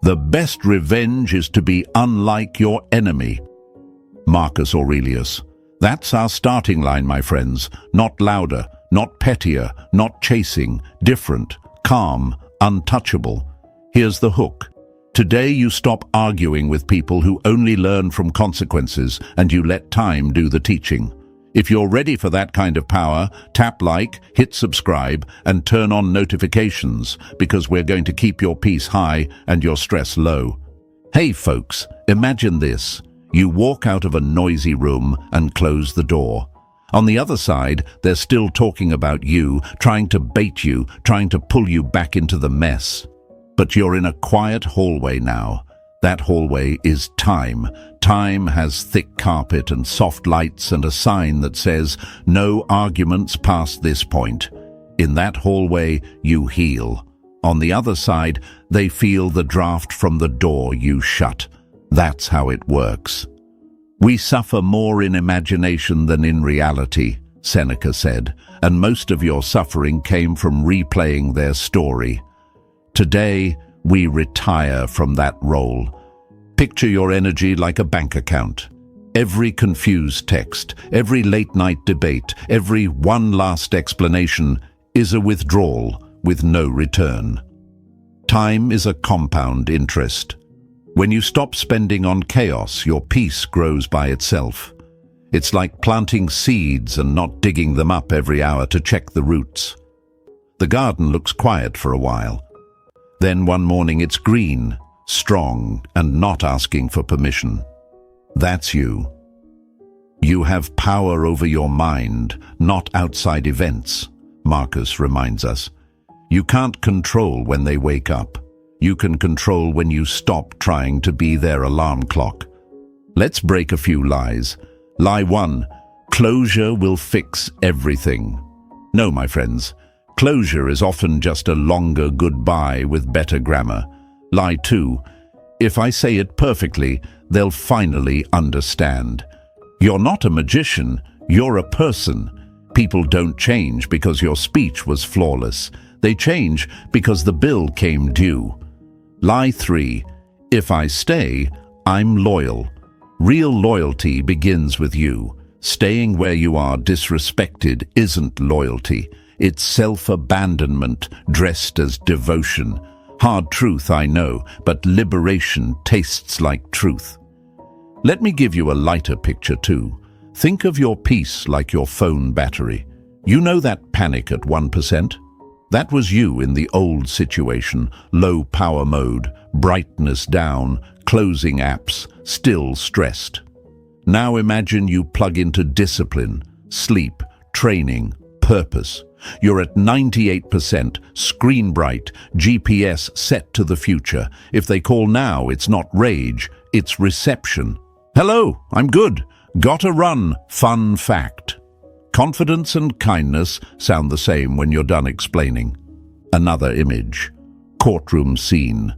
The best revenge is to be unlike your enemy. Marcus Aurelius. That's our starting line, my friends. Not louder, not pettier, not chasing, different, calm, untouchable. Here's the hook. Today you stop arguing with people who only learn from consequences and you let time do the teaching. If you're ready for that kind of power, tap like, hit subscribe, and turn on notifications because we're going to keep your peace high and your stress low. Hey folks, imagine this. You walk out of a noisy room and close the door. On the other side, they're still talking about you, trying to bait you, trying to pull you back into the mess. But you're in a quiet hallway now. That hallway is time. Time has thick carpet and soft lights and a sign that says, "No arguments past this point." In that hallway, you heal. On the other side, they feel the draft from the door you shut. That's how it works. We suffer more in imagination than in reality, Seneca said, and most of your suffering came from replaying their story. Today, we retire from that role. Picture your energy like a bank account. Every confused text, every late-night debate, every one last explanation is a withdrawal with no return. Time is a compound interest. When you stop spending on chaos, your peace grows by itself. It's like planting seeds and not digging them up every hour to check the roots. The garden looks quiet for a while. Then one morning it's green, strong, and not asking for permission. That's you. You have power over your mind, not outside events, Marcus reminds us. You can't control when they wake up. You can control when you stop trying to be their alarm clock. Let's break a few lies. Lie 1, closure will fix everything. No, my friends. Closure is often just a longer goodbye with better grammar. Lie 2, if I say it perfectly, they'll finally understand. You're not a magician, you're a person. People don't change because your speech was flawless. They change because the bill came due. Lie 3, if I stay, I'm loyal. Real loyalty begins with you. Staying where you are disrespected isn't loyalty. It's self-abandonment dressed as devotion. Hard truth, I know, but liberation tastes like truth. Let me give you a lighter picture too. Think of your peace like your phone battery. You know that panic at 1%? That was you in the old situation, low power mode, brightness down, closing apps, still stressed. Now imagine you plug into discipline, sleep, training, purpose. You're at 98%, screen bright, GPS set to the future. If they call now, it's not rage, it's reception. Hello, I'm good. Gotta run, fun fact. Confidence and kindness sound the same when you're done explaining. Another image. Courtroom scene.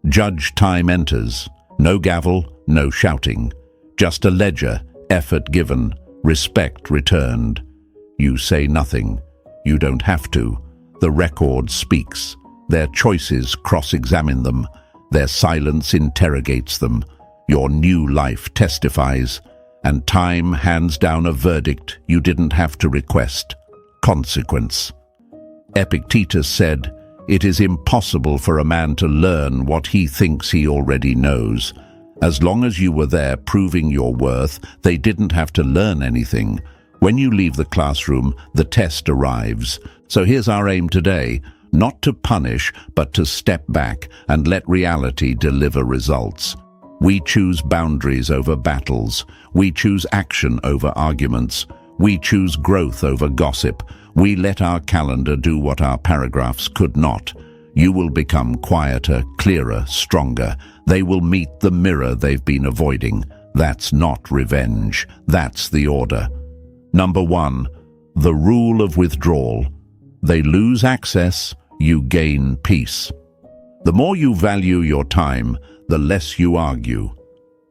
Judge time enters. No gavel, no shouting. Just a ledger, effort given, respect returned. You say nothing. You don't have to. The record speaks. Their choices cross-examine them. Their silence interrogates them. Your new life testifies. And time hands down a verdict you didn't have to request. Consequence. Epictetus said, "It is impossible for a man to learn what he thinks he already knows." As long as you were there proving your worth, they didn't have to learn anything. When you leave the classroom, the test arrives. So here's our aim today, not to punish, but to step back and let reality deliver results. We choose boundaries over battles. We choose action over arguments. We choose growth over gossip. We let our calendar do what our paragraphs could not. You will become quieter, clearer, stronger. They will meet the mirror they've been avoiding. That's not revenge. That's the order. Number 1, the rule of withdrawal. They lose access, you gain peace. The more you value your time, the less you argue.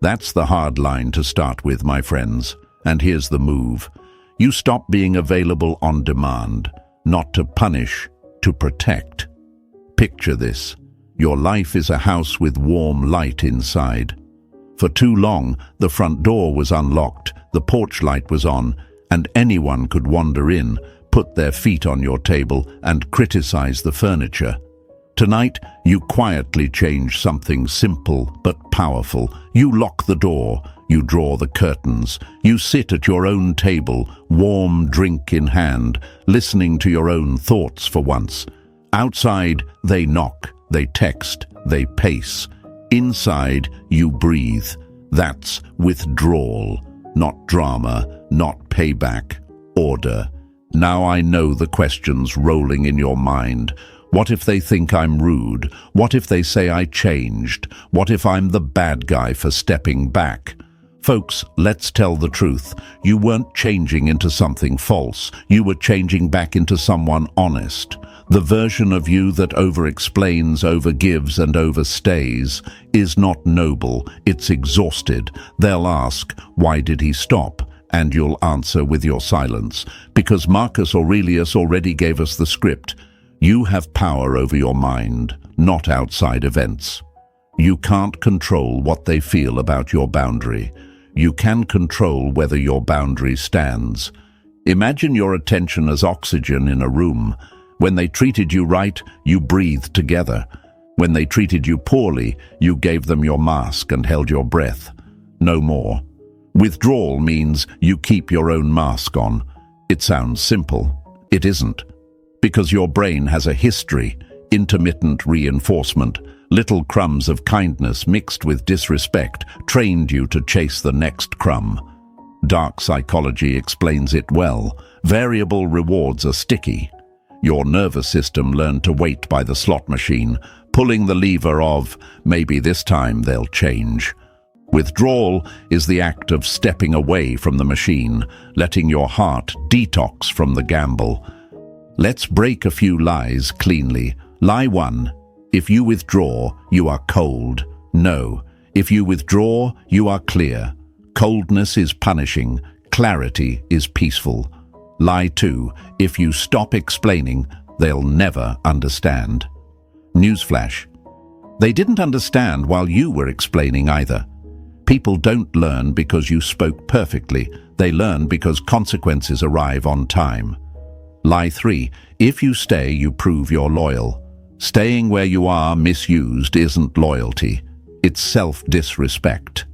That's the hard line to start with, my friends. And here's the move. You stop being available on demand, not to punish, to protect. Picture this. Your life is a house with warm light inside. For too long, the front door was unlocked, the porch light was on, and anyone could wander in, put their feet on your table, and criticize the furniture. Tonight, you quietly change something simple but powerful. You lock the door, you draw the curtains, you sit at your own table, warm drink in hand, listening to your own thoughts for once. Outside, they knock, they text, they pace. Inside, you breathe. That's withdrawal, not drama, not payback, order. Now I know the questions rolling in your mind. What if they think I'm rude? What if they say I changed? What if I'm the bad guy for stepping back? Folks, let's tell the truth. You weren't changing into something false. You were changing back into someone honest. The version of you that over-explains, over-gives, and overstays is not noble, it's exhausted. They'll ask, why did he stop? And you'll answer with your silence. Because Marcus Aurelius already gave us the script. You have power over your mind, not outside events. You can't control what they feel about your boundary. You can control whether your boundary stands. Imagine your attention as oxygen in a room. When they treated you right, you breathed together. When they treated you poorly, you gave them your mask and held your breath. No more. Withdrawal means you keep your own mask on. It sounds simple. It isn't. Because your brain has a history, intermittent reinforcement, little crumbs of kindness mixed with disrespect trained you to chase the next crumb. Dark psychology explains it well. Variable rewards are sticky. Your nervous system learned to wait by the slot machine, pulling the lever of, maybe this time they'll change. Withdrawal is the act of stepping away from the machine, letting your heart detox from the gamble. Let's break a few lies cleanly. Lie 1. If you withdraw, you are cold. No. If you withdraw, you are clear. Coldness is punishing. Clarity is peaceful. Lie 2. If you stop explaining, they'll never understand. Newsflash. They didn't understand while you were explaining either. People don't learn because you spoke perfectly. They learn because consequences arrive on time. Lie 3. If you stay, you prove you're loyal. Staying where you are misused isn't loyalty. It's self-disrespect.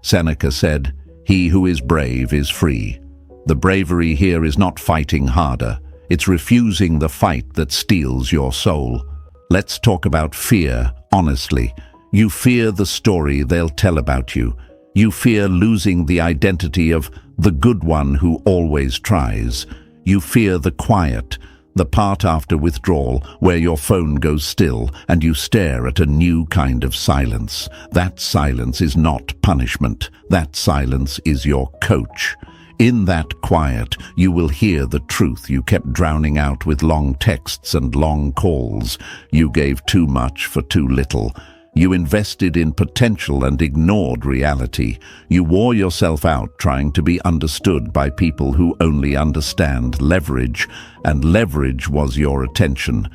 Seneca said, "He who is brave is free." The bravery here is not fighting harder. It's refusing the fight that steals your soul. Let's talk about fear, honestly. You fear the story they'll tell about you. You fear losing the identity of the good one who always tries. You fear the quiet, the part after withdrawal where your phone goes still and you stare at a new kind of silence. That silence is not punishment. That silence is your coach. In that quiet, you will hear the truth you kept drowning out with long texts and long calls. You gave too much for too little. You invested in potential and ignored reality. You wore yourself out trying to be understood by people who only understand leverage, and leverage was your attention.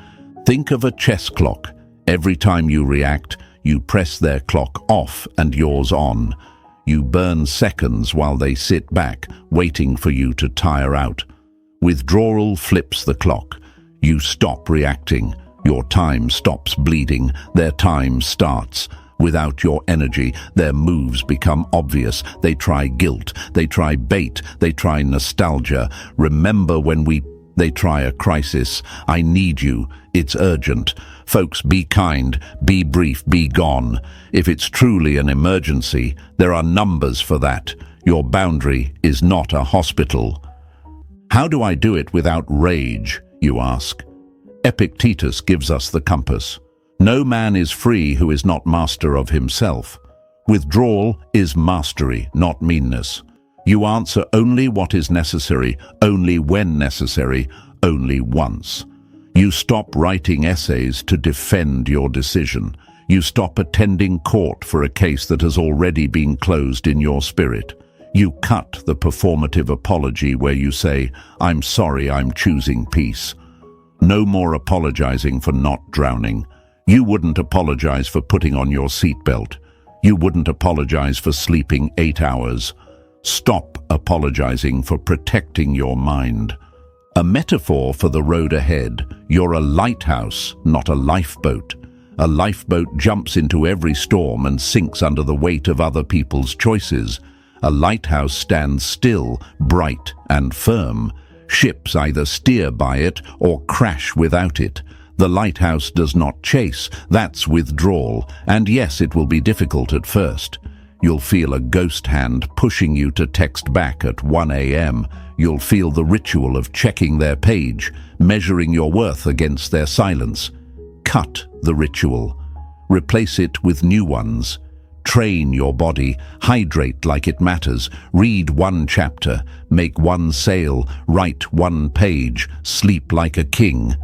Think of a chess clock. Every time you react, you press their clock off and yours on. You burn seconds while they sit back, waiting for you to tire out. Withdrawal flips the clock. You stop reacting. Your time stops bleeding. Their time starts. Without your energy, their moves become obvious. They try guilt. They try bait. They try nostalgia. Remember when they try a crisis. I need you. It's urgent. Folks, be kind, be brief, be gone. If it's truly an emergency, there are numbers for that. Your boundary is not a hospital. How do I do it without rage, you ask? Epictetus gives us the compass. No man is free who is not master of himself. Withdrawal is mastery, not meanness. You answer only what is necessary, only when necessary, only once. You stop writing essays to defend your decision. You stop attending court for a case that has already been closed in your spirit. You cut the performative apology where you say, "I'm sorry, I'm choosing peace." No more apologizing for not drowning. You wouldn't apologize for putting on your seatbelt. You wouldn't apologize for sleeping 8 hours. Stop apologizing for protecting your mind. A metaphor for the road ahead: you're a lighthouse, not a lifeboat. A lifeboat jumps into every storm and sinks under the weight of other people's choices. A lighthouse stands still, bright and firm. Ships either steer by it or crash without it. The lighthouse does not chase, that's withdrawal, and yes, it will be difficult at first. You'll feel a ghost hand pushing you to text back at 1 a.m. You'll feel the ritual of checking their page, measuring your worth against their silence. Cut the ritual. Replace it with new ones. Train your body, hydrate like it matters, read 1 chapter, make 1 sale, write 1 page, sleep like a king.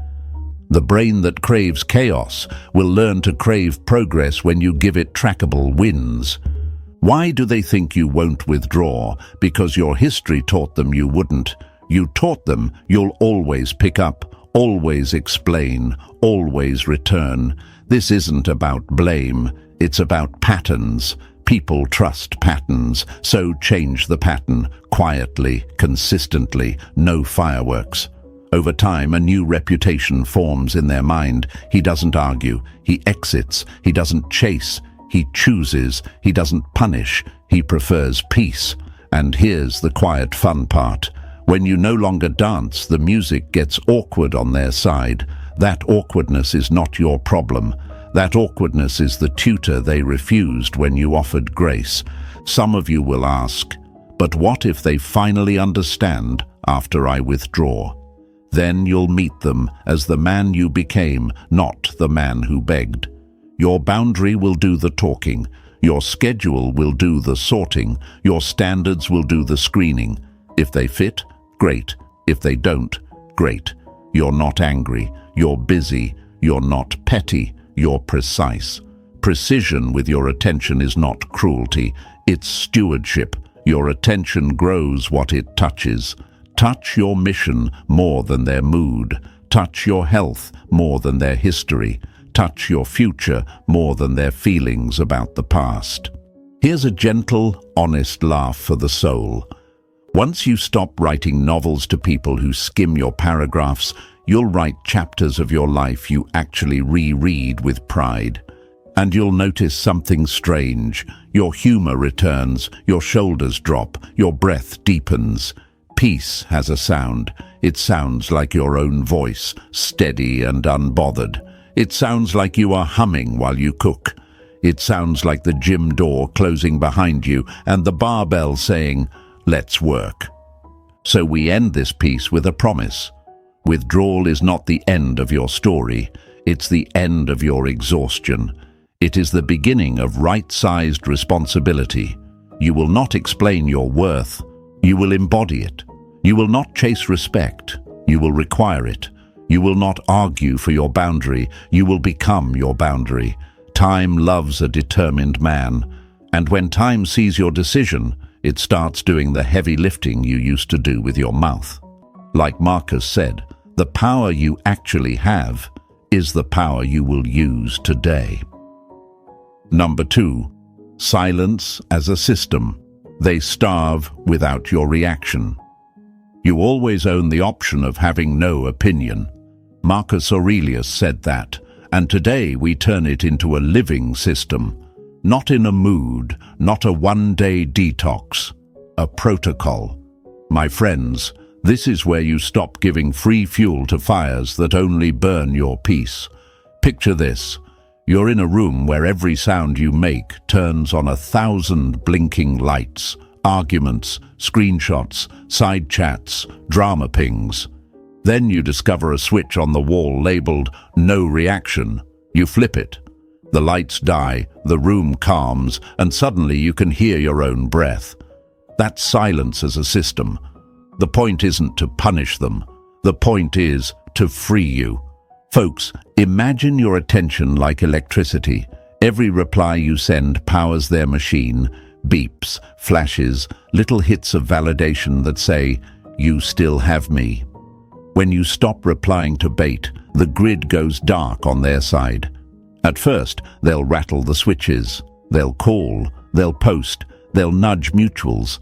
The brain that craves chaos will learn to crave progress when you give it trackable wins. Why do they think you won't withdraw? Because your history taught them you wouldn't. You taught them you'll always pick up, always explain, always return. This isn't about blame, it's about patterns. People trust patterns, so change the pattern, quietly, consistently, no fireworks. Over time, a new reputation forms in their mind. He doesn't argue, he exits, he doesn't chase, he chooses, he doesn't punish, he prefers peace. And here's the quiet fun part. When you no longer dance, the music gets awkward on their side. That awkwardness is not your problem. That awkwardness is the tutor they refused when you offered grace. Some of you will ask, but what if they finally understand after I withdraw? Then you'll meet them as the man you became, not the man who begged. Your boundary will do the talking. Your schedule will do the sorting. Your standards will do the screening. If they fit, great. If they don't, great. You're not angry. You're busy. You're not petty. You're precise. Precision with your attention is not cruelty. It's stewardship. Your attention grows what it touches. Touch your mission more than their mood. Touch your health more than their history. Touch your future more than their feelings about the past. Here's a gentle, honest laugh for the soul. Once you stop writing novels to people who skim your paragraphs, you'll write chapters of your life you actually reread with pride. And you'll notice something strange. Your humor returns, your shoulders drop, your breath deepens. Peace has a sound. It sounds like your own voice, steady and unbothered. It sounds like you are humming while you cook. It sounds like the gym door closing behind you and the barbell saying, "Let's work." So we end this piece with a promise. Withdrawal is not the end of your story. It's the end of your exhaustion. It is the beginning of right-sized responsibility. You will not explain your worth. You will embody it. You will not chase respect. You will require it. You will not argue for your boundary. You will become your boundary. Time loves a determined man. And when time sees your decision, it starts doing the heavy lifting you used to do with your mouth. Like Marcus said, the power you actually have is the power you will use today. Number 2, silence as a system. They starve without your reaction. You always own the option of having no opinion. Marcus Aurelius said that, and today we turn it into a living system. Not in a mood, not a one-day detox, a protocol. My friends, this is where you stop giving free fuel to fires that only burn your peace. Picture this. You're in a room where every sound you make turns on 1,000 blinking lights, arguments, screenshots, side chats, drama pings. Then you discover a switch on the wall labeled "No Reaction." You flip it. The lights die, the room calms, and suddenly you can hear your own breath. That's silence as a system. The point isn't to punish them. The point is to free you. Folks, imagine your attention like electricity. Every reply you send powers their machine, beeps, flashes, little hits of validation that say, "You still have me." When you stop replying to bait, the grid goes dark on their side. At first, they'll rattle the switches. They'll call, they'll post, they'll nudge mutuals.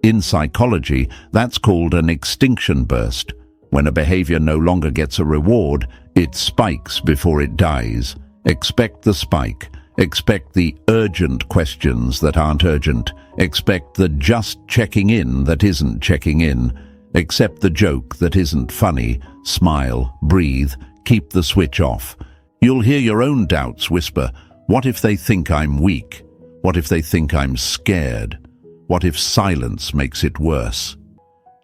In psychology, that's called an extinction burst. When a behavior no longer gets a reward, it spikes before it dies. Expect the spike. Expect the urgent questions that aren't urgent. Expect the just checking in that isn't checking in. Accept the joke that isn't funny. Smile, breathe, keep the switch off. You'll hear your own doubts whisper, what if they think I'm weak? What if they think I'm scared? What if silence makes it worse?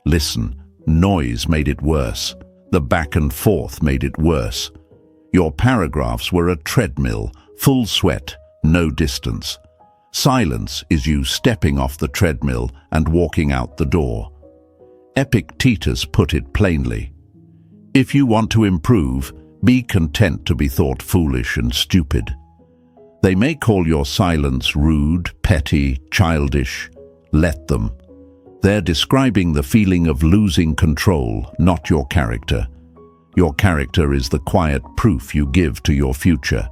Listen, noise made it worse. The back and forth made it worse. Your paragraphs were a treadmill, full sweat, no distance. Silence is you stepping off the treadmill and walking out the door. Epictetus put it plainly. If you want to improve, be content to be thought foolish and stupid. They may call your silence rude, petty, childish. Let them. They're describing the feeling of losing control, not your character. Your character is the quiet proof you give to your future.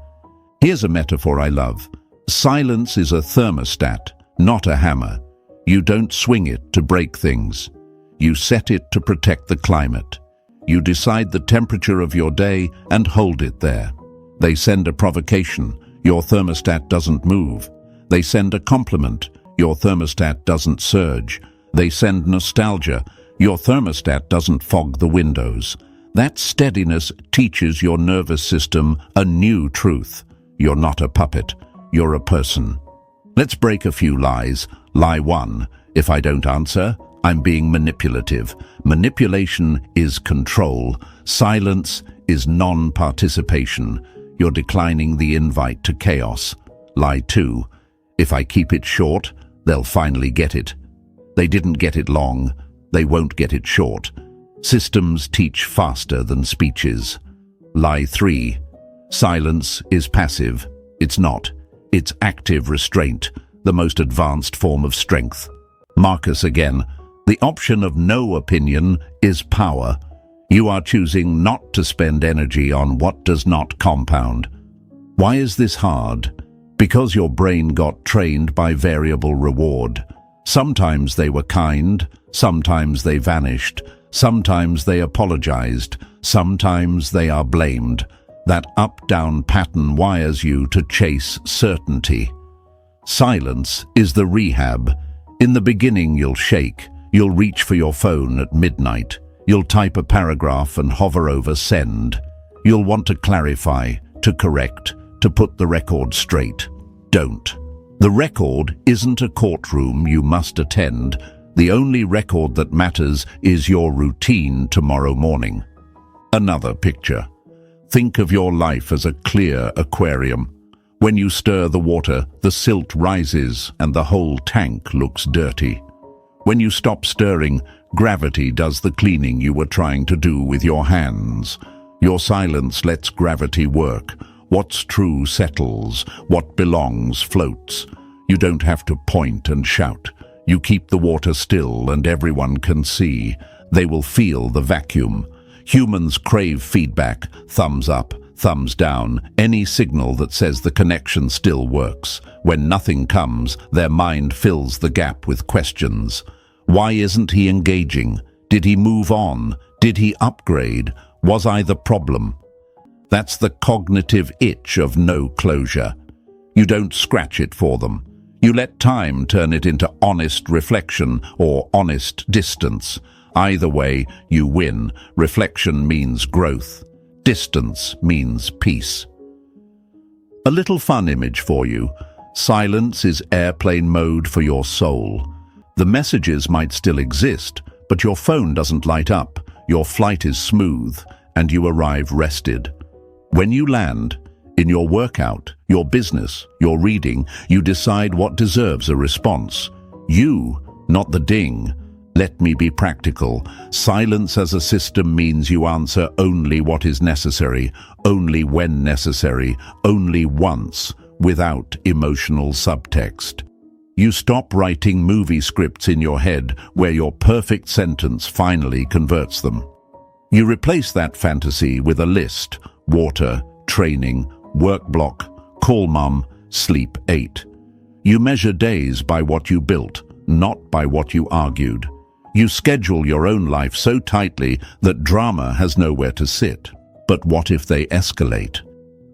Here's a metaphor I love. Silence is a thermostat, not a hammer. You don't swing it to break things. You set it to protect the climate. You decide the temperature of your day and hold it there. They send a provocation. Your thermostat doesn't move. They send a compliment. Your thermostat doesn't surge. They send nostalgia. Your thermostat doesn't fog the windows. That steadiness teaches your nervous system a new truth. You're not a puppet. You're a person. Let's break a few lies. Lie 1. If I don't answer, I'm being manipulative. Manipulation is control. Silence is non-participation. You're declining the invite to chaos. Lie 2. If I keep it short, they'll finally get it. They didn't get it long. They won't get it short. Systems teach faster than speeches. Lie 3. Silence is passive. It's not. It's active restraint, the most advanced form of strength. Marcus again. The option of no opinion is power. You are choosing not to spend energy on what does not compound. Why is this hard? Because your brain got trained by variable reward. Sometimes they were kind, sometimes they vanished, sometimes they apologized, sometimes they are blamed. That up-down pattern wires you to chase certainty. Silence is the rehab. In the beginning you'll shake. You'll reach for your phone at midnight. You'll type a paragraph and hover over send. You'll want to clarify, to correct, to put the record straight. Don't. The record isn't a courtroom you must attend. The only record that matters is your routine tomorrow morning. Another picture. Think of your life as a clear aquarium. When you stir the water, the silt rises and the whole tank looks dirty. When you stop stirring, gravity does the cleaning you were trying to do with your hands. Your silence lets gravity work. What's true settles. What belongs floats. You don't have to point and shout. You keep the water still and everyone can see. They will feel the vacuum. Humans crave feedback, thumbs up, thumbs down, any signal that says the connection still works. When nothing comes, their mind fills the gap with questions. Why isn't he engaging? Did he move on? Did he upgrade? Was I the problem? That's the cognitive itch of no closure. You don't scratch it for them. You let time turn it into honest reflection or honest distance. Either way, you win. Reflection means growth. Distance means peace. A little fun image for you. Silence is airplane mode for your soul. The messages might still exist, but your phone doesn't light up. Your flight is smooth, and you arrive rested. When you land, in your workout, your business, your reading, you decide what deserves a response. You, not the ding. Let me be practical. Silence as a system means you answer only what is necessary, only when necessary, only once, without emotional subtext. You stop writing movie scripts in your head where your perfect sentence finally converts them. You replace that fantasy with a list: water, training, work block, call mum, sleep 8. You measure days by what you built, not by what you argued. You schedule your own life so tightly that drama has nowhere to sit. But what if they escalate?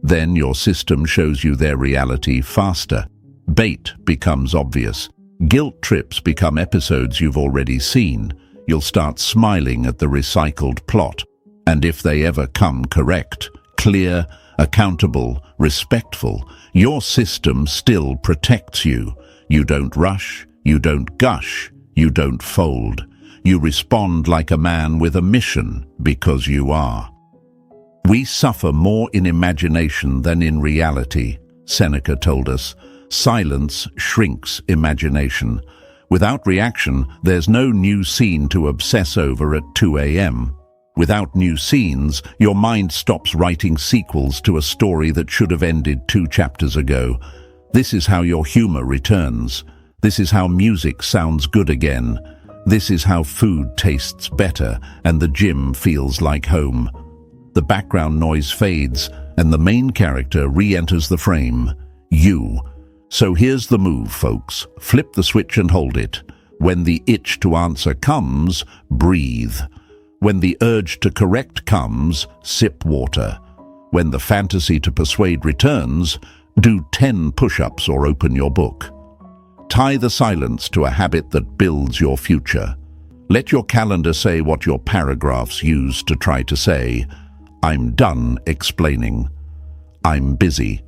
Then your system shows you their reality faster. Bait becomes obvious. Guilt trips become episodes you've already seen. You'll start smiling at the recycled plot. And if they ever come correct, clear, accountable, respectful, your system still protects you. You don't rush, you don't gush, you don't fold. You respond like a man with a mission because you are. We suffer more in imagination than in reality, Seneca told us. Silence shrinks imagination. Without reaction, there's no new scene to obsess over at 2 a.m. Without new scenes, your mind stops writing sequels to a story that should have ended 2 chapters ago. This is how your humor returns. This is how music sounds good again. This is how food tastes better and the gym feels like home. The background noise fades and the main character re-enters the frame, you. So here's the move, folks. Flip the switch and hold it. When the itch to answer comes, breathe. When the urge to correct comes, sip water. When the fantasy to persuade returns, do 10 push-ups or open your book. Tie the silence to a habit that builds your future. Let your calendar say what your paragraphs use to try to say. I'm done explaining. I'm busy.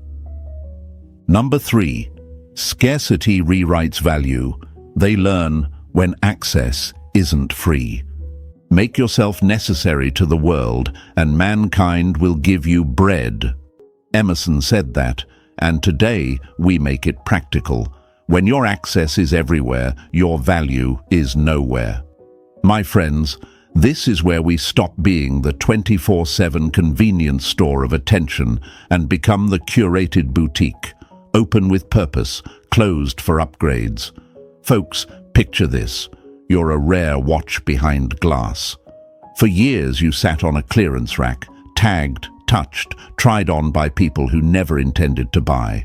Number 3. Scarcity rewrites value. They learn when access isn't free. Make yourself necessary to the world, and mankind will give you bread. Emerson said that, and today we make it practical. When your access is everywhere, your value is nowhere. My friends, this is where we stop being the 24/7 convenience store of attention and become the curated boutique, open with purpose, closed for upgrades. Folks, picture this. You're a rare watch behind glass. For years you sat on a clearance rack, tagged, touched, tried on by people who never intended to buy.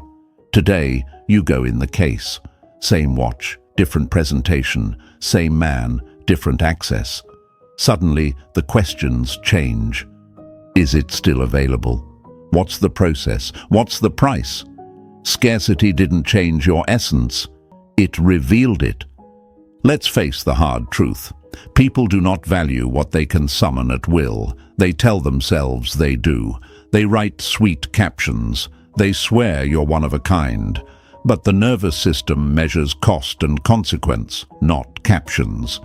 Today, you go in the case. Same watch, different presentation, same man, different access. Suddenly, the questions change. Is it still available? What's the process? What's the price? Scarcity didn't change your essence. It revealed it. Let's face the hard truth. People do not value what they can summon at will. They tell themselves they do. They write sweet captions. They swear you're one of a kind. But the nervous system measures cost and consequence, not captions.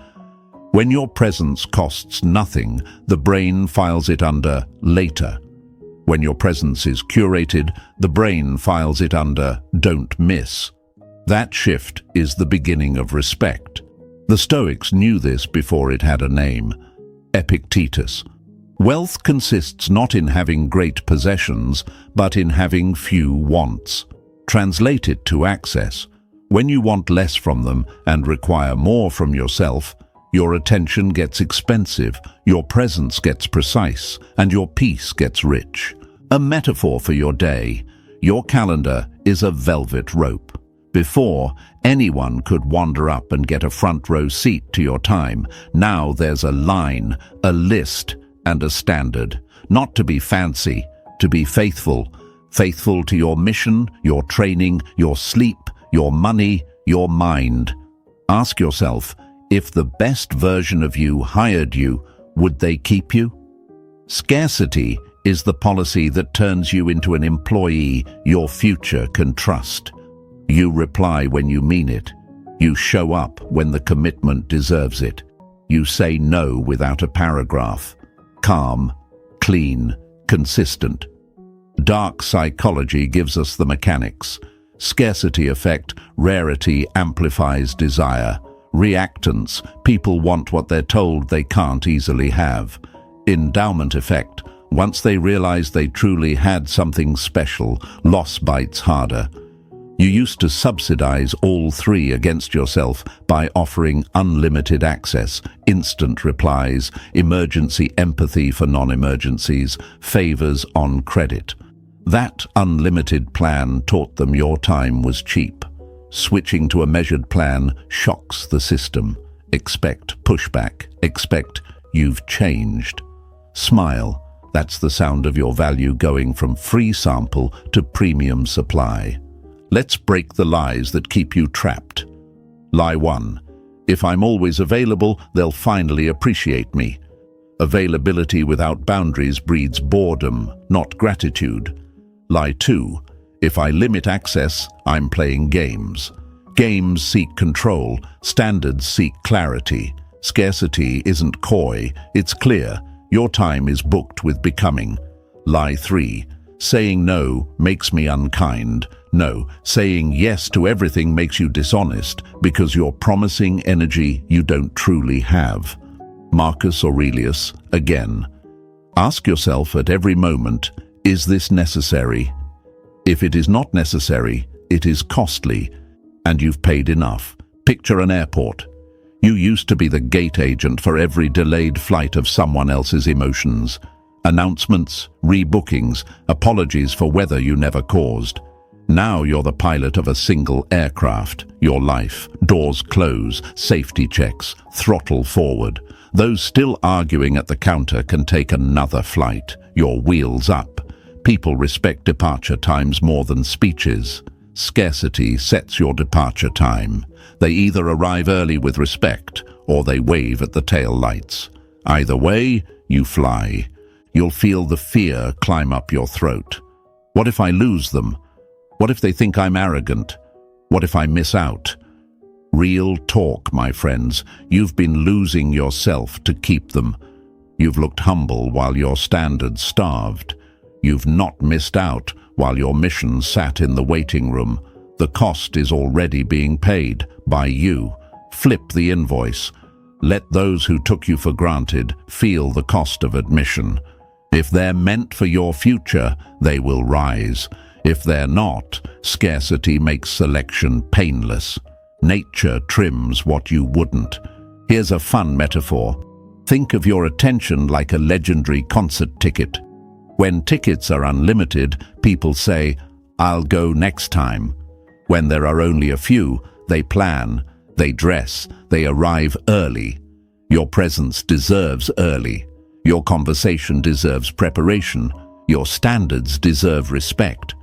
When your presence costs nothing, the brain files it under later. When your presence is curated, the brain files it under don't miss. That shift is the beginning of respect. The Stoics knew this before it had a name. Epictetus. Wealth consists not in having great possessions, but in having few wants. Translate it to access. When you want less from them and require more from yourself, your attention gets expensive, your presence gets precise, and your peace gets rich. A metaphor for your day. Your calendar is a velvet rope. Before, anyone could wander up and get a front row seat to your time. Now there's a line, a list, and a standard. Not to be fancy, to be faithful. Faithful to your mission, your training, your sleep, your money, your mind. Ask yourself, if the best version of you hired you, would they keep you? Scarcity is the policy that turns you into an employee your future can trust. You reply when you mean it. You show up when the commitment deserves it. You say no without a paragraph. Calm, clean, consistent. Dark psychology gives us the mechanics. Scarcity effect, rarity amplifies desire. Reactance, people want what they're told they can't easily have. Endowment effect, once they realize they truly had something special, loss bites harder. You used to subsidize all three against yourself by offering unlimited access, instant replies, emergency empathy for non-emergencies, favors on credit. That unlimited plan taught them your time was cheap. Switching to a measured plan shocks the system. Expect pushback. Expect you've changed. Smile. That's the sound of your value going from free sample to premium supply. Let's break the lies that keep you trapped. Lie 1. If I'm always available, they'll finally appreciate me. Availability without boundaries breeds boredom, not gratitude. Lie 2. If I limit access, I'm playing games. Games seek control, standards seek clarity. Scarcity isn't coy, it's clear. Your time is booked with becoming. Lie 3. Saying no makes me unkind. No, saying yes to everything makes you dishonest because you're promising energy you don't truly have. Marcus Aurelius, again. Ask yourself at every moment, is this necessary? If it is not necessary, it is costly, and you've paid enough. Picture an airport. You used to be the gate agent for every delayed flight of someone else's emotions. Announcements, rebookings, apologies for weather you never caused. Now you're the pilot of a single aircraft. Your life, doors close, safety checks, throttle forward. Those still arguing at the counter can take another flight. Your wheels up. People respect departure times more than speeches. Scarcity sets your departure time. They either arrive early with respect or they wave at the tail lights. Either way, you fly. You'll feel the fear climb up your throat. What if I lose them? What if they think I'm arrogant? What if I miss out? Real talk, my friends. You've been losing yourself to keep them. You've looked humble while your standards starved. You've not missed out while your mission sat in the waiting room. The cost is already being paid by you. Flip the invoice. Let those who took you for granted feel the cost of admission. If they're meant for your future, they will rise. If they're not, scarcity makes selection painless. Nature trims what you wouldn't. Here's a fun metaphor. Think of your attention like a legendary concert ticket. When tickets are unlimited, people say, "I'll go next time." When there are only a few, they plan, they dress, they arrive early. Your presence deserves early. Your conversation deserves preparation. Your standards deserve respect.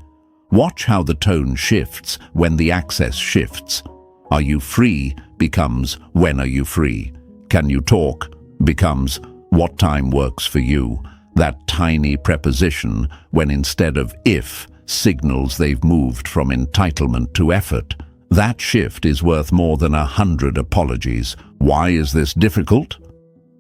Watch how the tone shifts when the access shifts. Are you free becomes when are you free? Can you talk becomes what time works for you? That tiny preposition, when instead of if, signals they've moved from entitlement to effort. That shift is worth more than 100 apologies. Why is this difficult?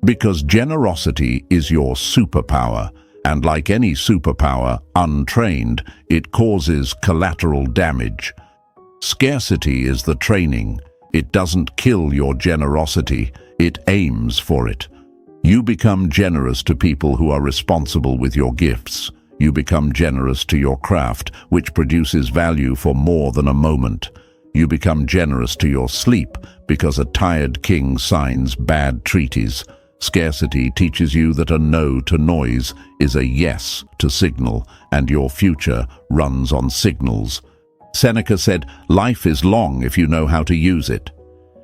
Because generosity is your superpower, and like any superpower, untrained, it causes collateral damage. Scarcity is the training. It doesn't kill your generosity, it aims for it. You become generous to people who are responsible with your gifts. You become generous to your craft, which produces value for more than a moment. You become generous to your sleep, because a tired king signs bad treaties. Scarcity teaches you that a no to noise is a yes to signal, and your future runs on signals. Seneca said, "Life is long if you know how to use it."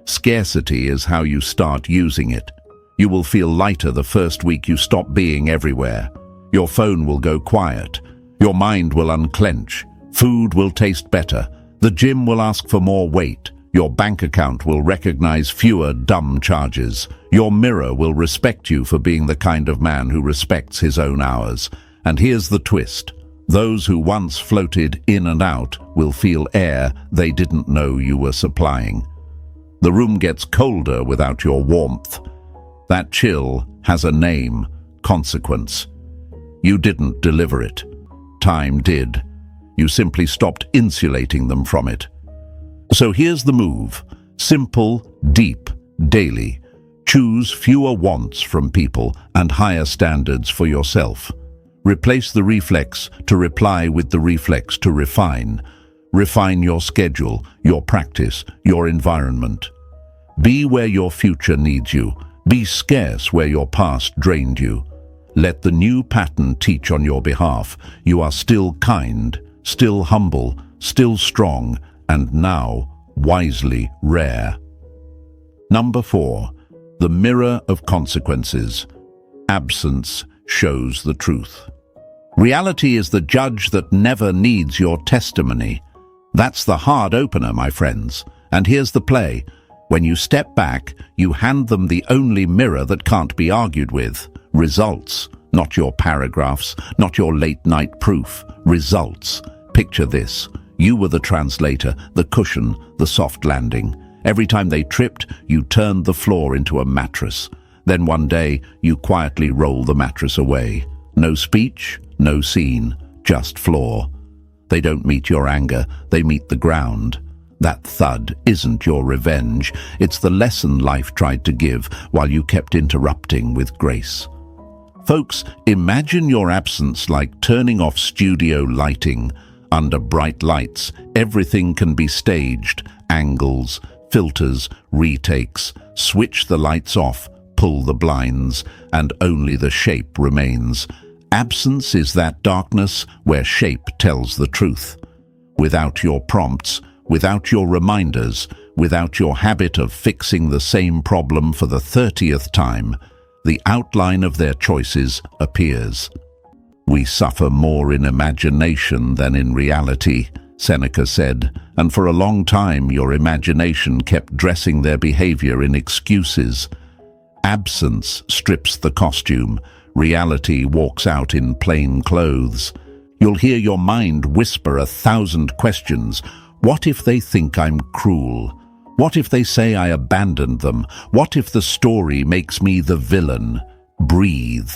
Scarcity is how you start using it. You will feel lighter the first week you stop being everywhere. Your phone will go quiet. Your mind will unclench. Food will taste better. The gym will ask for more weight. Your bank account will recognize fewer dumb charges. Your mirror will respect you for being the kind of man who respects his own hours. And here's the twist. Those who once floated in and out will feel air they didn't know you were supplying. The room gets colder without your warmth. That chill has a name, consequence. You didn't deliver it. Time did. You simply stopped insulating them from it. So here's the move. Simple, deep, daily. Choose fewer wants from people and higher standards for yourself. Replace the reflex to reply with the reflex to refine. Refine your schedule, your practice, your environment. Be where your future needs you. Be scarce where your past drained you. Let the new pattern teach on your behalf. You are still kind, still humble, still strong, and now wisely rare. Number 4. The mirror of consequences. Absence shows the truth. Reality is the judge that never needs your testimony. That's the hard opener, my friends. And here's the play. When you step back, you hand them the only mirror that can't be argued with. Results. Not your paragraphs, not your late-night proof. Results. Picture this. You were the translator, the cushion, the soft landing. Every time they tripped, you turned the floor into a mattress. Then one day, you quietly roll the mattress away. No speech, no scene, just floor. They don't meet your anger, they meet the ground. That thud isn't your revenge, it's the lesson life tried to give while you kept interrupting with grace. Folks, imagine your absence like turning off studio lighting. Under bright lights, everything can be staged, angles, filters, retakes. Switch the lights off, pull the blinds, and only the shape remains. Absence is that darkness where shape tells the truth. Without your prompts, without your reminders, without your habit of fixing the same problem for the 30th time, the outline of their choices appears. We suffer more in imagination than in reality, Seneca said, and for a long time your imagination kept dressing their behavior in excuses. Absence strips the costume. Reality walks out in plain clothes. You'll hear your mind whisper 1,000 questions. What if they think I'm cruel? What if they say I abandoned them? What if the story makes me the villain? Breathe.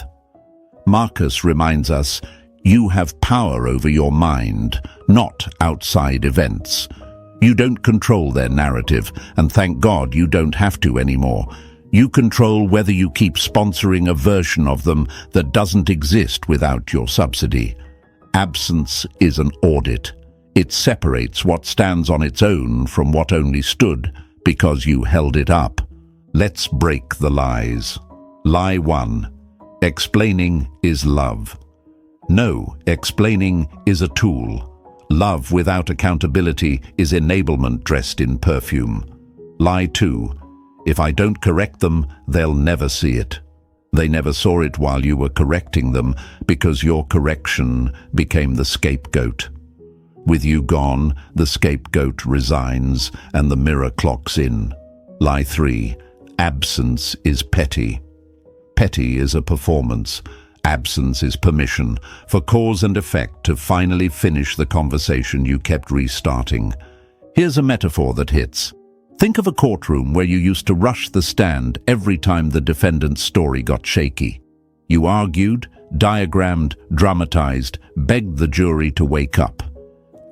Marcus reminds us, you have power over your mind, not outside events. You don't control their narrative, and thank God you don't have to anymore. You control whether you keep sponsoring a version of them that doesn't exist without your subsidy. Absence is an audit. It separates what stands on its own from what only stood because you held it up. Let's break the lies. Lie 1. Explaining is love. No, explaining is a tool. Love without accountability is enablement dressed in perfume. Lie 2. If I don't correct them, they'll never see it. They never saw it while you were correcting them because your correction became the scapegoat. With you gone, the scapegoat resigns and the mirror clocks in. Lie 3. Absence is petty. Petty is a performance. Absence is permission for cause and effect to finally finish the conversation you kept restarting. Here's a metaphor that hits. Think of a courtroom where you used to rush the stand every time the defendant's story got shaky. You argued, diagrammed, dramatized, begged the jury to wake up.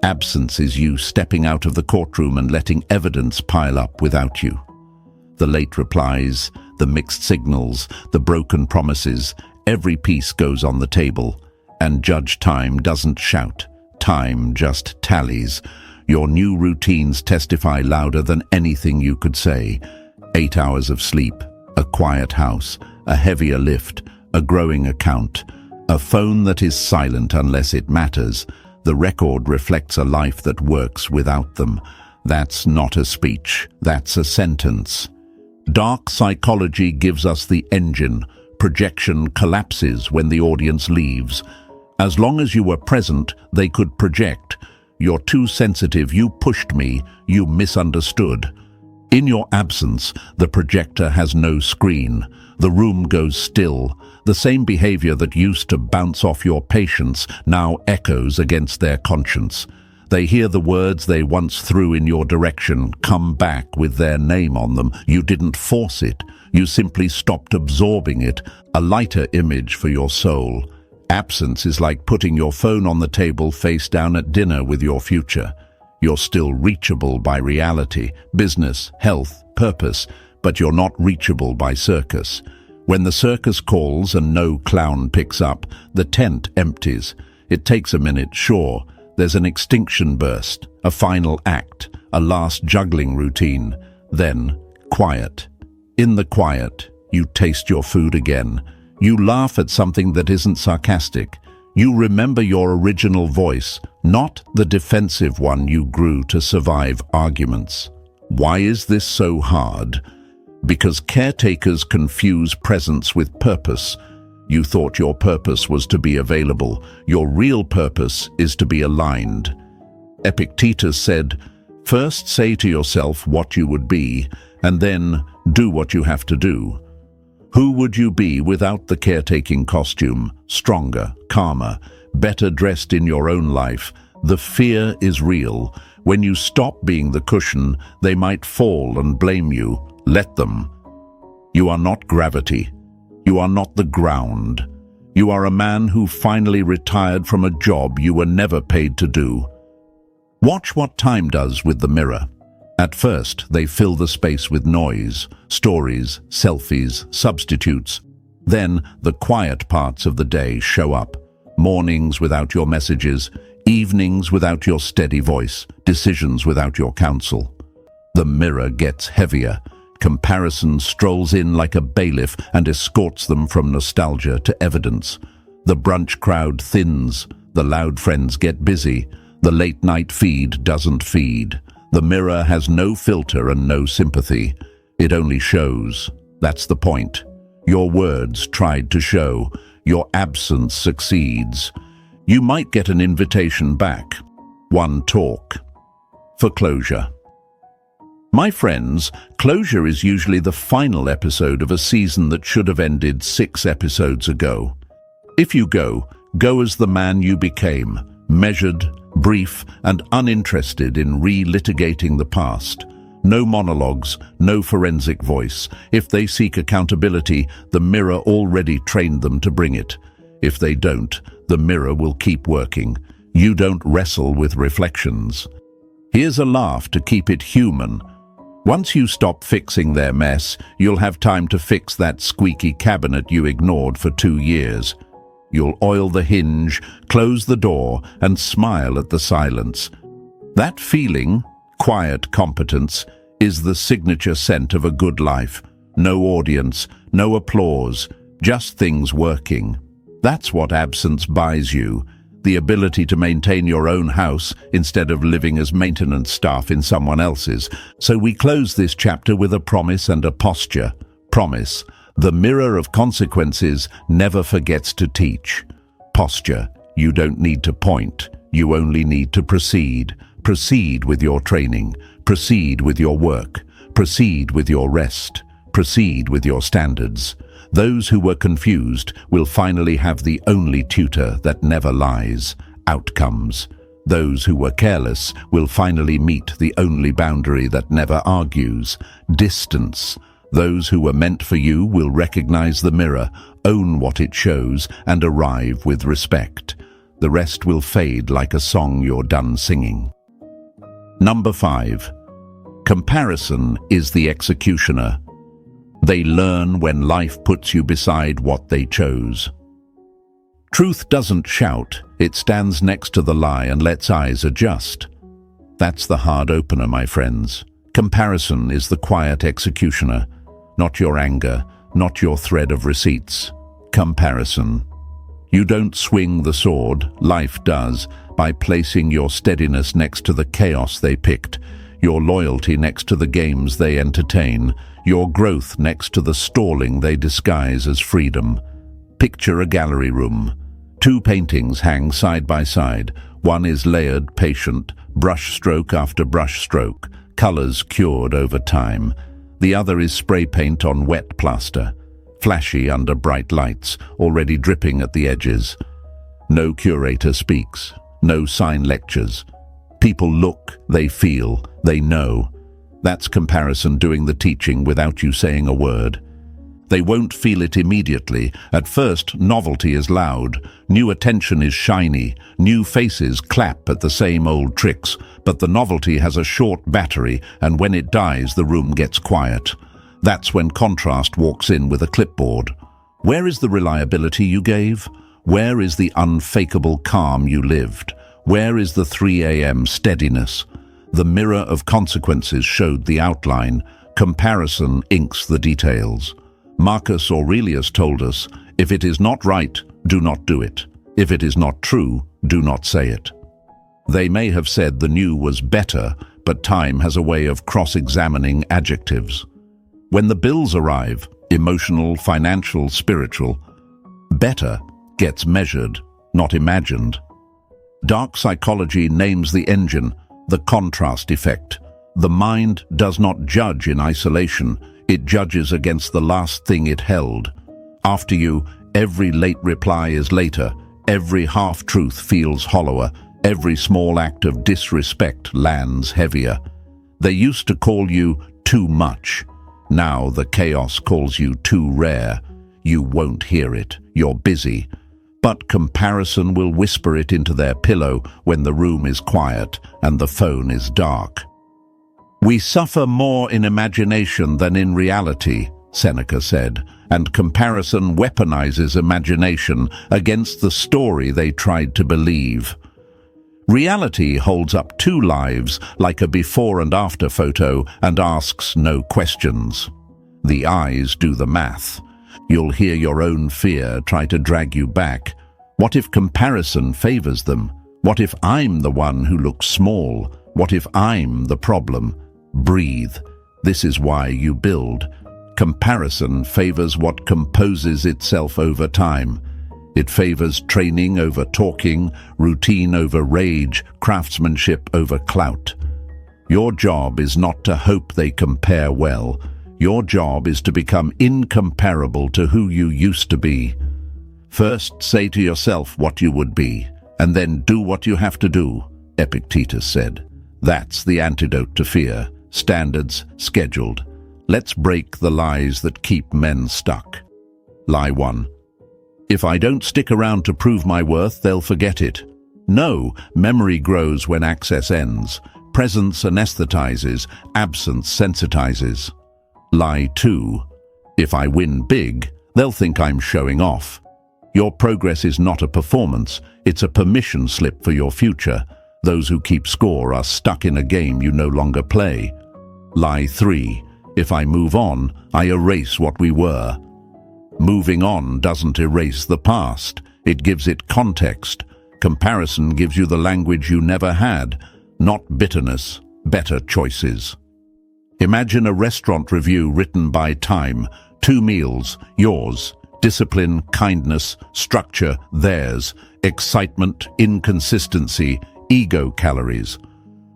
Absence is you stepping out of the courtroom and letting evidence pile up without you. The late replies, the mixed signals, the broken promises, every piece goes on the table, and Judge Time doesn't shout. Time just tallies. Your new routines testify louder than anything you could say. 8 hours of sleep, a quiet house, a heavier lift, a growing account, a phone that is silent unless it matters. The record reflects a life that works without them. That's not a speech, that's a sentence. Dark psychology gives us the engine. Projection collapses when the audience leaves. As long as you were present, they could project. You're too sensitive, you pushed me, you misunderstood. In your absence, the projector has no screen. The room goes still. The same behavior that used to bounce off your patience now echoes against their conscience. They hear the words they once threw in your direction come back with their name on them. You didn't force it. You simply stopped absorbing it, a lighter image for your soul. Absence is like putting your phone on the table face down at dinner with your future. You're still reachable by reality, business, health, purpose, but you're not reachable by circus. When the circus calls and no clown picks up, the tent empties. It takes a minute, sure. There's an extinction burst, a final act, a last juggling routine. Then, quiet. In the quiet, you taste your food again. You laugh at something that isn't sarcastic. You remember your original voice, not the defensive one you grew to survive arguments. Why is this so hard? Because caretakers confuse presence with purpose. You thought your purpose was to be available. Your real purpose is to be aligned. Epictetus said, "First say to yourself what you would be, and then do what you have to do." Who would you be without the caretaking costume? Stronger, calmer, better dressed in your own life. The fear is real. When you stop being the cushion, they might fall and blame you. Let them. You are not gravity. You are not the ground. You are a man who finally retired from a job you were never paid to do. Watch what time does with the mirror. At first, they fill the space with noise, stories, selfies, substitutes. Then, the quiet parts of the day show up. Mornings without your messages, evenings without your steady voice, decisions without your counsel. The mirror gets heavier. Comparison strolls in like a bailiff and escorts them from nostalgia to evidence. The brunch crowd thins. The loud friends get busy. The late-night feed doesn't feed. The mirror has no filter and no sympathy. It only shows. That's the point. Your words tried to show. Your absence succeeds. You might get an invitation back. One talk. For closure. My friends, closure is usually the final episode of a season that should have ended 6 episodes ago. If you go as the man you became, measured, brief, and uninterested in re-litigating the past. No monologues, no forensic voice. If they seek accountability, the mirror already trained them to bring it. If they don't, the mirror will keep working. You don't wrestle with reflections. Here's a laugh to keep it human. Once you stop fixing their mess, you'll have time to fix that squeaky cabinet you ignored for 2 years. You'll oil the hinge, close the door, and smile at the silence. That feeling, quiet competence, is the signature scent of a good life. No audience, no applause, just things working. That's what absence buys you, the ability to maintain your own house instead of living as maintenance staff in someone else's. So we close this chapter with a promise and a posture. Promise. The mirror of consequences never forgets to teach. Posture. You don't need to point. You only need to proceed. Proceed with your training. Proceed with your work. Proceed with your rest. Proceed with your standards. Those who were confused will finally have the only tutor that never lies. Outcomes. Those who were careless will finally meet the only boundary that never argues. Distance. Those who were meant for you will recognize the mirror, own what it shows, and arrive with respect. The rest will fade like a song you're done singing. Number 5. Comparison is the executioner. They learn when life puts you beside what they chose. Truth doesn't shout, it stands next to the lie and lets eyes adjust. That's the hard opener, my friends. Comparison is the quiet executioner. Not your anger, not your thread of receipts. Comparison. You don't swing the sword, life does, by placing your steadiness next to the chaos they picked, your loyalty next to the games they entertain, your growth next to the stalling they disguise as freedom. Picture a gallery room. 2 paintings hang side by side. One is layered, patient, brush stroke after brush stroke, colors cured over time. The other is spray paint on wet plaster, flashy under bright lights, already dripping at the edges. No curator speaks, no sign lectures. People look, they feel, they know. That's comparison doing the teaching without you saying a word. They won't feel it immediately. At first, novelty is loud, new attention is shiny, new faces clap at the same old tricks, but the novelty has a short battery, and when it dies, the room gets quiet. That's when contrast walks in with a clipboard. Where is the reliability you gave? Where is the unfakeable calm you lived? Where is the 3 a.m. steadiness? The mirror of consequences showed the outline. Comparison inks the details. Marcus Aurelius told us, If it is not right, do not do it. If it is not true, do not say it. They may have said the new was better, but time has a way of cross-examining adjectives. When the bills arrive, emotional, financial, spiritual, better gets measured, not imagined. Dark psychology names the engine the contrast effect. The mind does not judge in isolation, it judges against the last thing it held. After you, every late reply is later, every half-truth feels hollower, every small act of disrespect lands heavier. They used to call you too much. Now the chaos calls you too rare. You won't hear it, you're busy. But comparison will whisper it into their pillow when the room is quiet and the phone is dark. We suffer more in imagination than in reality, Seneca said, and comparison weaponizes imagination against the story they tried to believe. Reality holds up two lives like a before and after photo and asks no questions. The eyes do the math. You'll hear your own fear try to drag you back. What if comparison favors them? What if I'm the one who looks small? What if I'm the problem? Breathe. This is why you build. Comparison favors what composes itself over time. It favors training over talking, routine over rage, craftsmanship over clout. Your job is not to hope they compare well. Your job is to become incomparable to who you used to be. First, say to yourself what you would be, and then do what you have to do, Epictetus said. That's the antidote to fear. Standards, scheduled. Let's break the lies that keep men stuck. Lie 1. If I don't stick around to prove my worth, they'll forget it. No, memory grows when access ends. Presence anesthetizes, absence sensitizes. Lie 2. If I win big, they'll think I'm showing off. Your progress is not a performance, it's a permission slip for your future. Those who keep score are stuck in a game you no longer play. Lie 3. If I move on, I erase what we were. Moving on doesn't erase the past, it gives it context. Comparison gives you the language you never had, not bitterness, better choices. Imagine a restaurant review written by time. 2 meals, yours. Discipline, kindness, structure, theirs. Excitement, inconsistency, ego calories.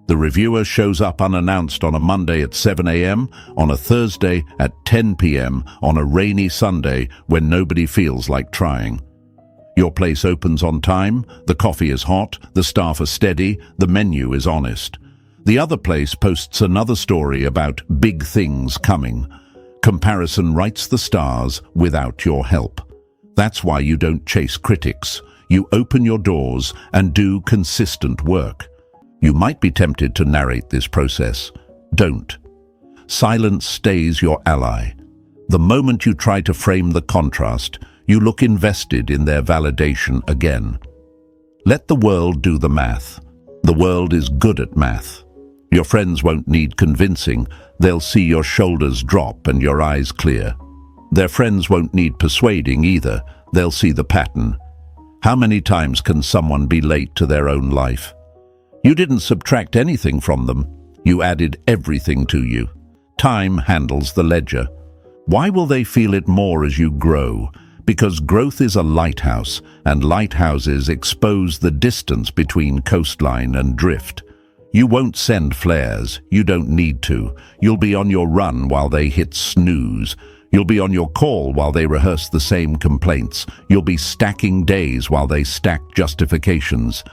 The reviewer shows up unannounced on a Monday at 7 a.m., on a Thursday at 10 p.m., on a rainy Sunday when nobody feels like trying. Your place opens on time, the coffee is hot, the staff are steady, the menu is honest. The other place posts another story about big things coming. Comparison writes the stars without your help. That's why you don't chase critics. You open your doors and do consistent work. You might be tempted to narrate this process. Don't. Silence stays your ally. The moment you try to frame the contrast, you look invested in their validation again. Let the world do the math. The world is good at math. Your friends won't need convincing. They'll see your shoulders drop and your eyes clear. Their friends won't need persuading either. They'll see the pattern. How many times can someone be late to their own life? You didn't subtract anything from them. You added everything to you. Time handles the ledger. Why will they feel it more as you grow? Because growth is a lighthouse, and lighthouses expose the distance between coastline and drift. You won't send flares. You don't need to. You'll be on your run while they hit snooze. You'll be on your call while they rehearse the same complaints. You'll be stacking days while they stack justifications.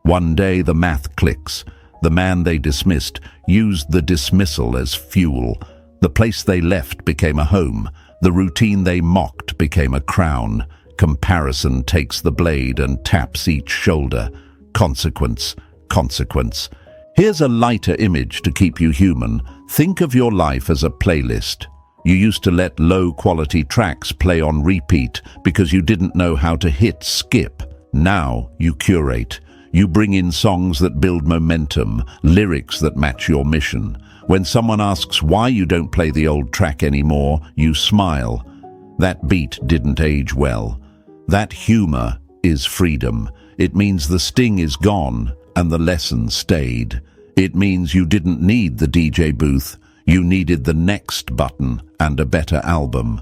One day the math clicks. The man they dismissed used the dismissal as fuel. The place they left became a home. The routine they mocked became a crown. Comparison takes the blade and taps each shoulder. Consequence, consequence. Here's a lighter image to keep you human. Think of your life as a playlist. You used to let low-quality tracks play on repeat because you didn't know how to hit skip. Now you curate. You bring in songs that build momentum, lyrics that match your mission. When someone asks why you don't play the old track anymore, you smile. That beat didn't age well. That humor is freedom. It means the sting is gone and the lesson stayed. It means you didn't need the DJ booth. You needed the next button and a better album.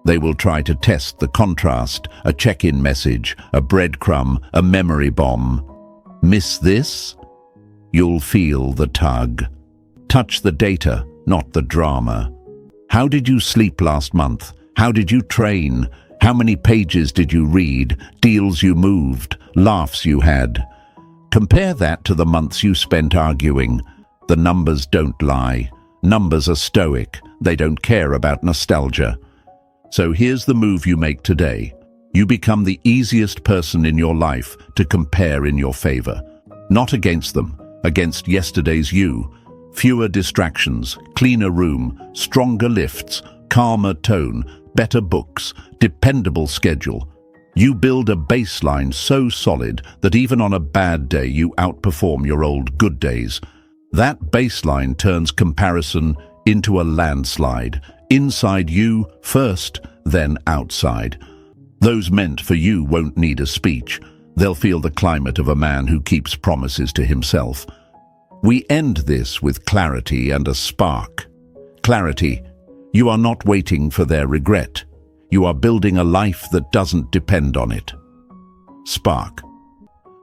They will try to test the contrast, a check-in message, a breadcrumb, a memory bomb. Miss this? You'll feel the tug. Touch the data, not the drama. How did you sleep last month? How did you train? How many pages did you read? Deals you moved? Laughs you had? Compare that to the months you spent arguing. The numbers don't lie. Numbers are stoic. They don't care about nostalgia. So here's the move you make today. You become the easiest person in your life to compare in your favor. Not against them, against yesterday's you. Fewer distractions, cleaner room, stronger lifts, calmer tone, better books, dependable schedule. You build a baseline so solid that even on a bad day you outperform your old good days. That baseline turns comparison into a landslide. Inside you first, then outside. Those meant for you won't need a speech. They'll feel the climate of a man who keeps promises to himself. We end this with clarity and a spark. Clarity. You are not waiting for their regret. You are building a life that doesn't depend on it. Spark.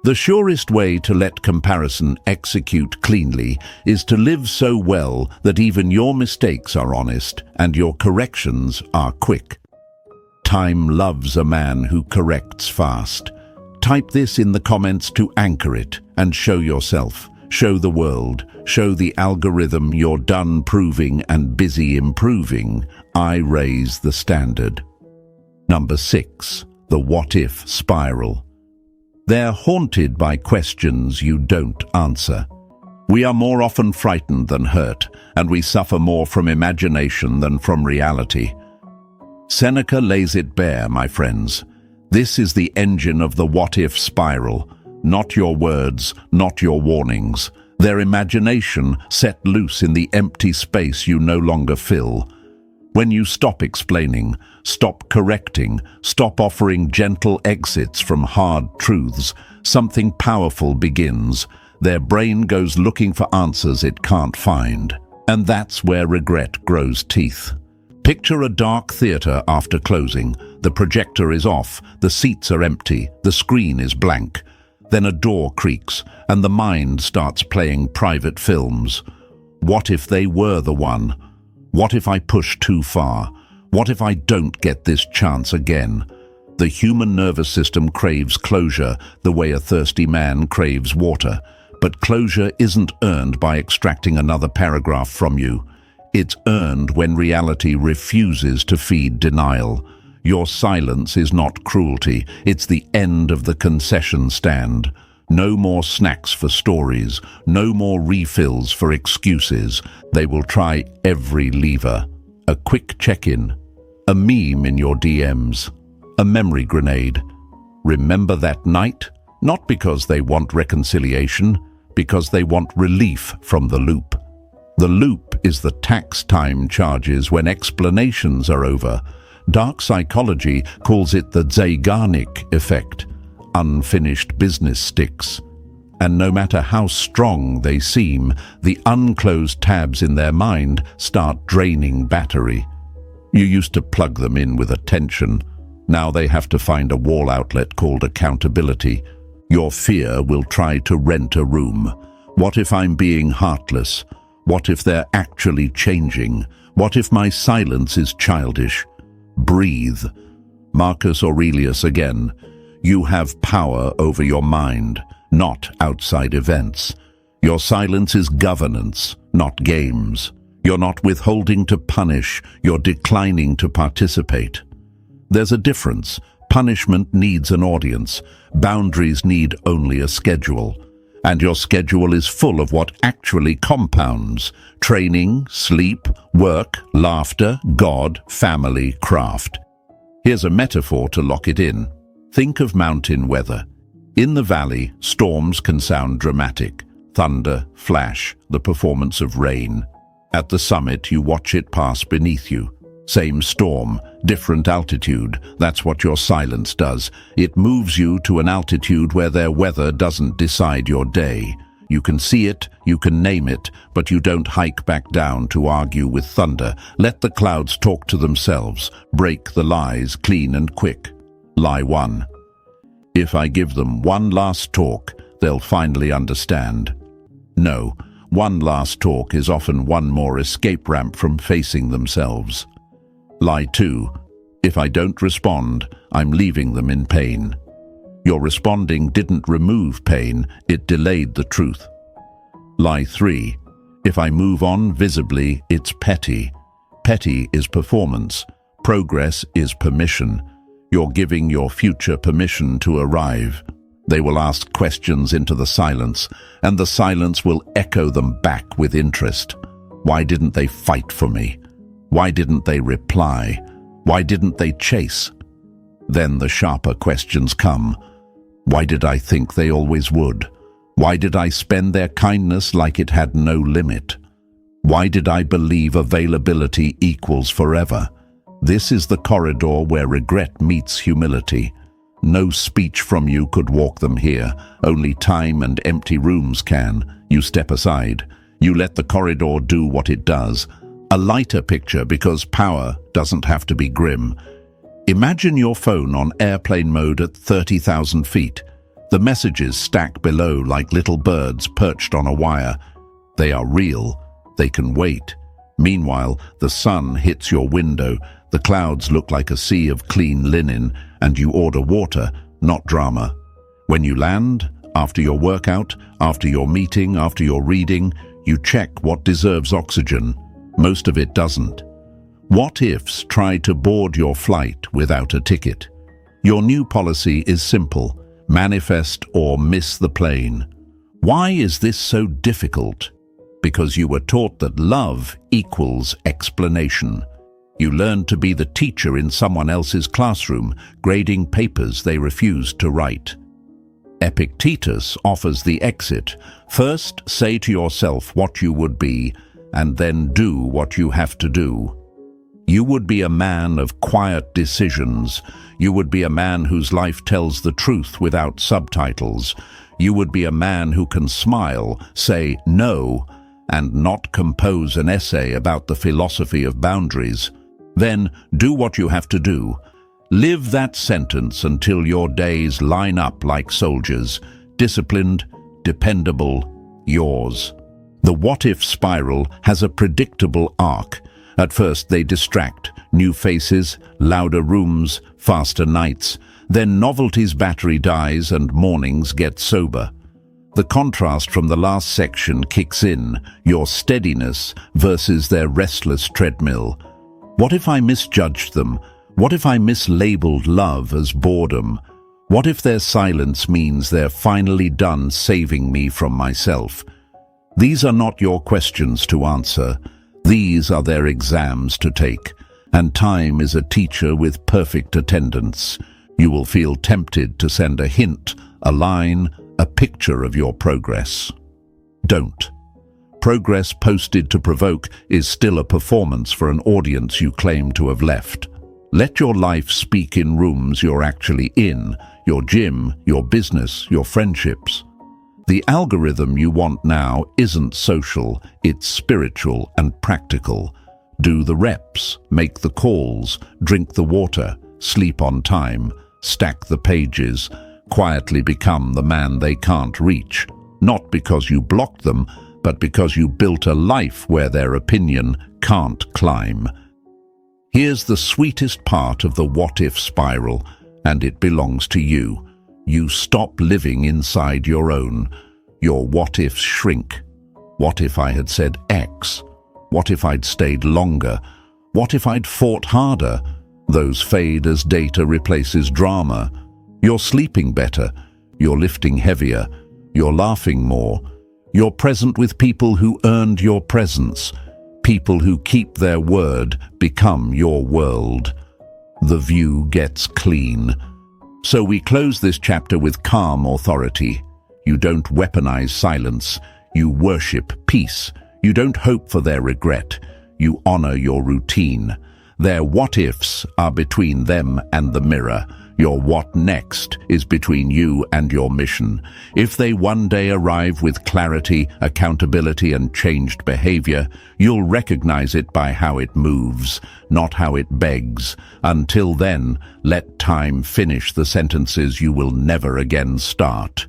The surest way to let comparison execute cleanly is to live so well that even your mistakes are honest and your corrections are quick. Time loves a man who corrects fast. Type this in the comments to anchor it and show yourself. Show the world, show the algorithm you're done proving and busy improving. I raise the standard. Number 6, the what-if spiral. They're haunted by questions you don't answer. We are more often frightened than hurt, and we suffer more from imagination than from reality. Seneca lays it bare, my friends. This is the engine of the what-if spiral. Not your words, not your warnings. Their imagination set loose in the empty space you no longer fill. When you stop explaining, stop correcting, stop offering gentle exits from hard truths, something powerful begins. Their brain goes looking for answers it can't find. And that's where regret grows teeth. Picture a dark theater after closing. The projector is off, the seats are empty, the screen is blank. Then a door creaks, and the mind starts playing private films. What if they were the one? What if I push too far? What if I don't get this chance again? The human nervous system craves closure the way a thirsty man craves water. But closure isn't earned by extracting another paragraph from you. It's earned when reality refuses to feed denial. Your silence is not cruelty, it's the end of the concession stand. No more snacks for stories, no more refills for excuses. They will try every lever. A quick check-in, a meme in your DMs, a memory grenade. Remember that night? Not because they want reconciliation, because they want relief from the loop. The loop is the tax time charges when explanations are over. Dark psychology calls it the Zeigarnik effect. Unfinished business sticks. And no matter how strong they seem, the unclosed tabs in their mind start draining battery. You used to plug them in with attention. Now they have to find a wall outlet called accountability. Your fear will try to rent a room. What if I'm being heartless? What if they're actually changing? What if my silence is childish? Breathe. Marcus Aurelius again. You have power over your mind, not outside events. Your silence is governance, not games. You're not withholding to punish, you're declining to participate. There's a difference. Punishment needs an audience. Boundaries need only a schedule. And your schedule is full of what actually compounds. Training, sleep, work, laughter, God, family, craft. Here's a metaphor to lock it in. Think of mountain weather. In the valley, storms can sound dramatic. Thunder, flash, the performance of rain. At the summit, you watch it pass beneath you. Same storm, different altitude. That's what your silence does. It moves you to an altitude where their weather doesn't decide your day. You can see it, you can name it, but you don't hike back down to argue with thunder. Let the clouds talk to themselves. Break the lies clean and quick. Lie 1. If I give them one last talk, they'll finally understand. No, one last talk is often one more escape ramp from facing themselves. Lie 2. If I don't respond, I'm leaving them in pain. Your responding didn't remove pain, it delayed the truth. Lie 3. If I move on visibly, it's petty. Petty is performance. Progress is permission. You're giving your future permission to arrive. They will ask questions into the silence, and the silence will echo them back with interest. Why didn't they fight for me? Why didn't they reply? Why didn't they chase? Then the sharper questions come. Why did I think they always would? Why did I spend their kindness like it had no limit? Why did I believe availability equals forever? This is the corridor where regret meets humility. No speech from you could walk them here. Only time and empty rooms can. You step aside. You let the corridor do what it does. A lighter picture, because power doesn't have to be grim. Imagine your phone on airplane mode at 30,000 feet. The messages stack below like little birds perched on a wire. They are real. They can wait. Meanwhile, the sun hits your window. The clouds look like a sea of clean linen, and you order water, not drama. When you land, after your workout, after your meeting, after your reading, you check what deserves oxygen. Most of it doesn't. What-ifs try to board your flight without a ticket. Your new policy is simple: manifest or miss the plane. Why is this so difficult? Because you were taught that love equals explanation. You learned to be the teacher in someone else's classroom, grading papers they refused to write. Epictetus offers the exit. First, say to yourself what you would be, and then do what you have to do. You would be a man of quiet decisions. You would be a man whose life tells the truth without subtitles. You would be a man who can smile, say no, and not compose an essay about the philosophy of boundaries. Then do what you have to do. Live that sentence until your days line up like soldiers, disciplined, dependable, yours. The what-if spiral has a predictable arc. At first they distract, new faces, louder rooms, faster nights. Then novelty's battery dies and mornings get sober. The contrast from the last section kicks in, your steadiness versus their restless treadmill. What if I misjudged them? What if I mislabeled love as boredom? What if their silence means they're finally done saving me from myself? These are not your questions to answer. These are their exams to take. And time is a teacher with perfect attendance. You will feel tempted to send a hint, a line, a picture of your progress. Don't. Progress posted to provoke is still a performance for an audience you claim to have left. Let your life speak in rooms you're actually in, your gym, your business, your friendships. The algorithm you want now isn't social, it's spiritual and practical. Do the reps, make the calls, drink the water, sleep on time, stack the pages, quietly become the man they can't reach. Not because you blocked them, but because you built a life where their opinion can't climb. Here's the sweetest part of the what-if spiral, and it belongs to you. You stop living inside your own. Your what-ifs shrink. What if I had said X? What if I'd stayed longer? What if I'd fought harder? Those fade as data replaces drama. You're sleeping better. You're lifting heavier. You're laughing more. You're present with people who earned your presence. People who keep their word become your world. The view gets clean. So we close this chapter with calm authority. You don't weaponize silence. You worship peace. You don't hope for their regret. You honor your routine. Their what-ifs are between them and the mirror. Your what next is between you and your mission. If they one day arrive with clarity, accountability, and changed behavior, you'll recognize it by how it moves, not how it begs. Until then, let time finish the sentences you will never again start.